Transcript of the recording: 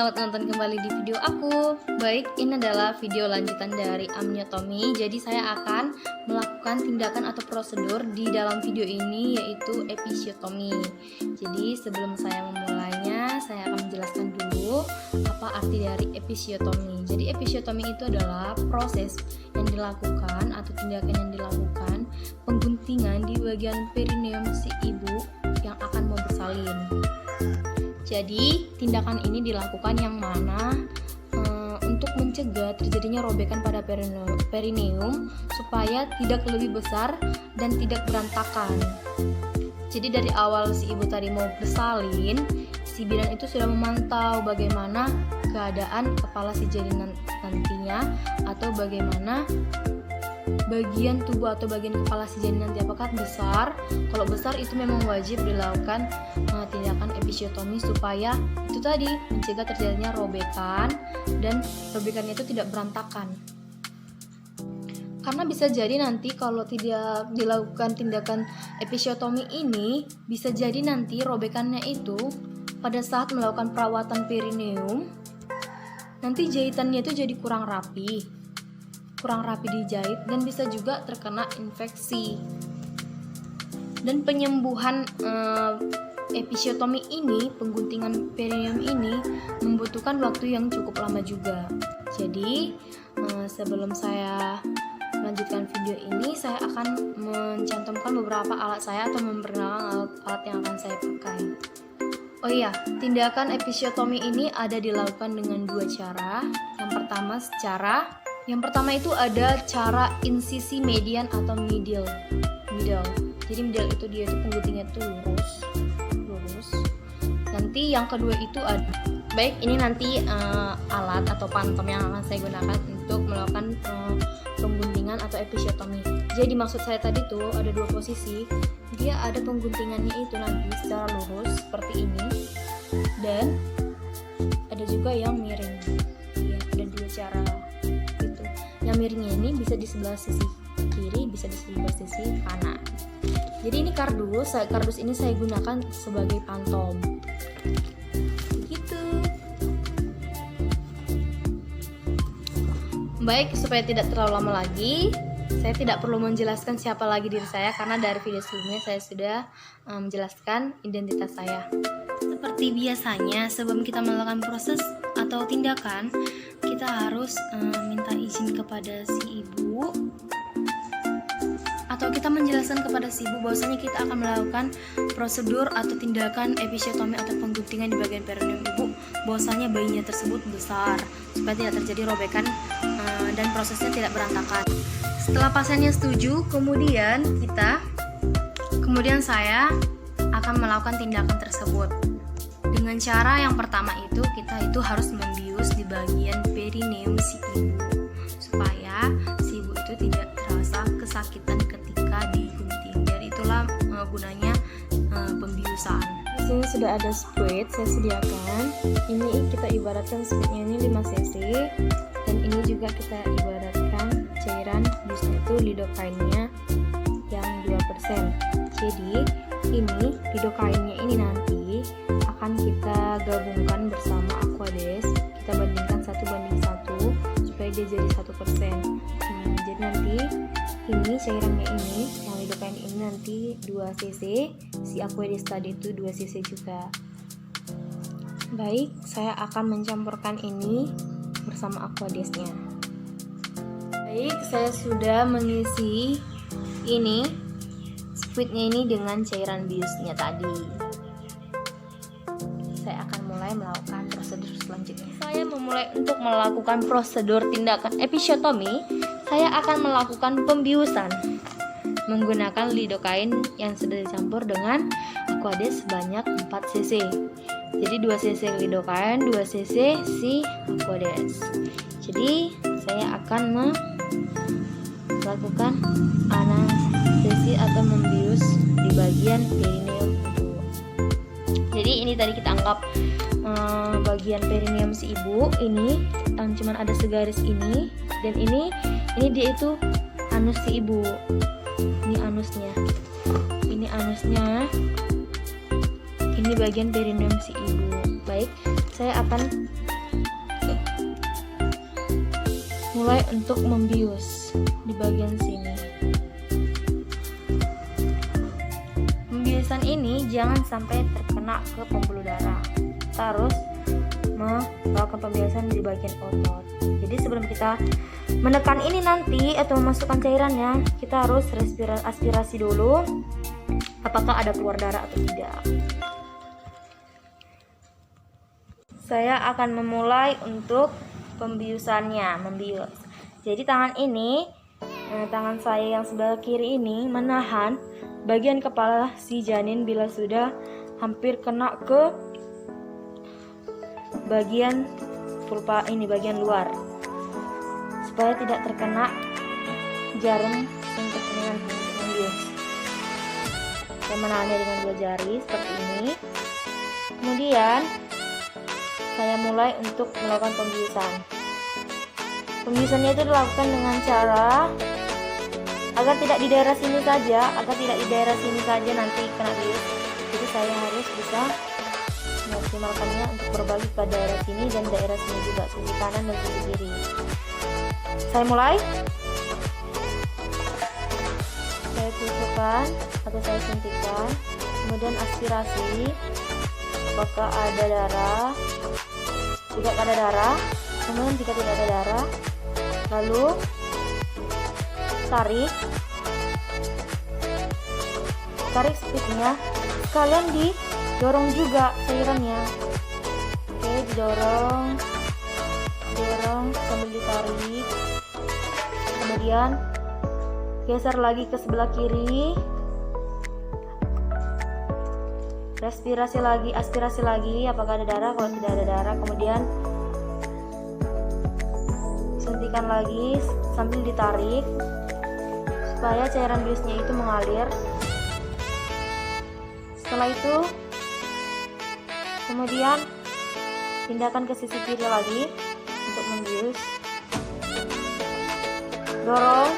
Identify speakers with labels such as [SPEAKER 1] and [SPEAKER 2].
[SPEAKER 1] selamat nonton kembali di video aku. Baik, ini adalah video lanjutan dari amniotomi. Jadi saya akan melakukan tindakan atau prosedur di dalam video ini, yaitu episiotomi. Jadi sebelum saya memulainya, saya akan menjelaskan dulu apa arti dari episiotomi. Jadi episiotomi itu adalah proses yang dilakukan atau tindakan yang dilakukan pengguntingan di bagian perineum si ibu yang akan mau bersalin. Jadi tindakan ini dilakukan yang mana untuk mencegah terjadinya robekan pada perineum supaya tidak lebih besar dan tidak berantakan. Jadi dari awal si ibu tadi mau bersalin, si bidan itu sudah memantau bagaimana keadaan kepala si janin nantinya, atau bagaimana bagian tubuh atau bagian kepala si janin nanti, apakah besar. Kalau besar itu memang wajib dilakukan tindakan episiotomi supaya itu tadi mencegah terjadinya robekan dan robekannya itu tidak berantakan. Karena bisa jadi nanti kalau tidak dilakukan tindakan episiotomi ini, bisa jadi nanti robekannya itu pada saat melakukan perawatan perineum, nanti jahitannya itu jadi kurang rapi dijahit, dan bisa juga terkena infeksi. Dan penyembuhan episiotomi ini, pengguntingan perineum ini, membutuhkan waktu yang cukup lama juga. Jadi sebelum saya melanjutkan video ini, saya akan mencantumkan beberapa alat saya atau memperkenalkan alat yang akan saya pakai. Oh iya, tindakan episiotomi ini ada dilakukan dengan dua cara. Yang pertama itu ada cara insisi median atau middle. Jadi middle itu dia itu pengguntingnya itu lurus. Nanti yang kedua itu ada. Baik, ini nanti alat atau pantom yang akan saya gunakan untuk melakukan pengguntingan atau episiotomi. Jadi maksud saya tadi tuh ada dua posisi. Dia ada pengguntingannya itu nanti secara lurus seperti ini, dan ada juga yang miring. Ya, ada dua cara gitu. Yang miringnya ini bisa di sebelah sisi kiri, bisa di sebelah sisi kanan. Jadi ini kardus ini saya gunakan sebagai pantom. Gitu. Baik, supaya tidak terlalu lama lagi, saya tidak perlu menjelaskan siapa lagi diri saya karena dari video sebelumnya saya sudah menjelaskan identitas saya. Seperti biasanya, sebelum kita melakukan proses atau tindakan, kita harus minta izin kepada si ibu, atau kita menjelaskan kepada si ibu bahwasanya kita akan melakukan prosedur atau tindakan episiotomi atau pengguntingan di bagian perineum ibu, bahwasanya bayinya tersebut besar supaya tidak terjadi robekan dan prosesnya tidak berantakan. Setelah pasiennya setuju, kemudian saya akan melakukan tindakan tersebut. Dengan cara yang pertama itu, kita itu harus membius di bagian perineum si ibu supaya si ibu itu tidak terasa kesakitan ketika digunting. Jadi itulah gunanya pembiusan. Di sini sudah ada squid saya sediakan. Ini kita ibaratkan squidnya ini 5 cc, dan ini juga kita ibaratkan cairan biusnya itu lidocaine-nya yang 2%. Jadi ini lidocaine-nya ini nanti akan kita gabungkan bersama Aquades. Kita bandingkan 1:1 supaya dia jadi 1%. Jadi nanti ini cairannya ini yang lidocaine ini nanti 2 cc, si Aquades tadi itu 2 cc juga. Baik, saya akan mencampurkan ini bersama Aquadesnya. Baik, saya sudah mengisi ini squidnya ini dengan cairan biusnya tadi. Saya akan mulai melakukan prosedur selanjutnya. Saya memulai untuk melakukan prosedur tindakan episiotomi. Saya akan melakukan pembiusan menggunakan lidocaine yang sudah dicampur dengan Aquades sebanyak 4 cc. Jadi 2 cc lidocaine, 2 cc si Aquades. Jadi saya akan melakukan anestesi atau membius di bagian perineum ibu. Jadi ini tadi kita anggap bagian perineum si ibu ini cuman ada segaris ini, dan ini dia itu anus si ibu. Ini anusnya, ini bagian perineum si ibu. Baik, saya akan mulai untuk membius di bagian sini. Pembiusan ini jangan sampai terkena ke pembuluh darah. Kita harus melakukan pembiusan di bagian otot. Jadi sebelum kita menekan ini nanti atau memasukkan cairannya, kita harus aspirasi dulu apakah ada keluar darah atau tidak. Saya akan memulai untuk pembiusannya, membius. Jadi tangan saya yang sebelah kiri ini menahan bagian kepala si janin bila sudah hampir kena ke bagian vulva ini, bagian luar, supaya tidak terkena jarum suntik dengan membius. Saya menahannya dengan 2 jari seperti ini. Kemudian saya mulai untuk melakukan pembiusan. Pembiusannya itu dilakukan dengan cara agar tidak di daerah sini saja, nanti kena bius. Jadi saya harus bisa memaksimalkannya untuk berbagi ke daerah sini dan daerah sini juga, sisi kanan dan sisi kiri. Saya mulai. Saya tusukkan atau saya suntikkan, kemudian aspirasi apakah ada darah. Jika ada darah, kemudian jika tidak ada darah, lalu tarik speednya, sekalian didorong juga cairannya. Oke, didorong sambil ditarik, kemudian geser lagi ke sebelah kiri, aspirasi lagi apakah ada darah. Kalau tidak ada darah, kemudian suntikan lagi sambil ditarik supaya cairan biusnya itu mengalir. Setelah itu kemudian pindahkan ke sisi kiri lagi untuk membius. Dorong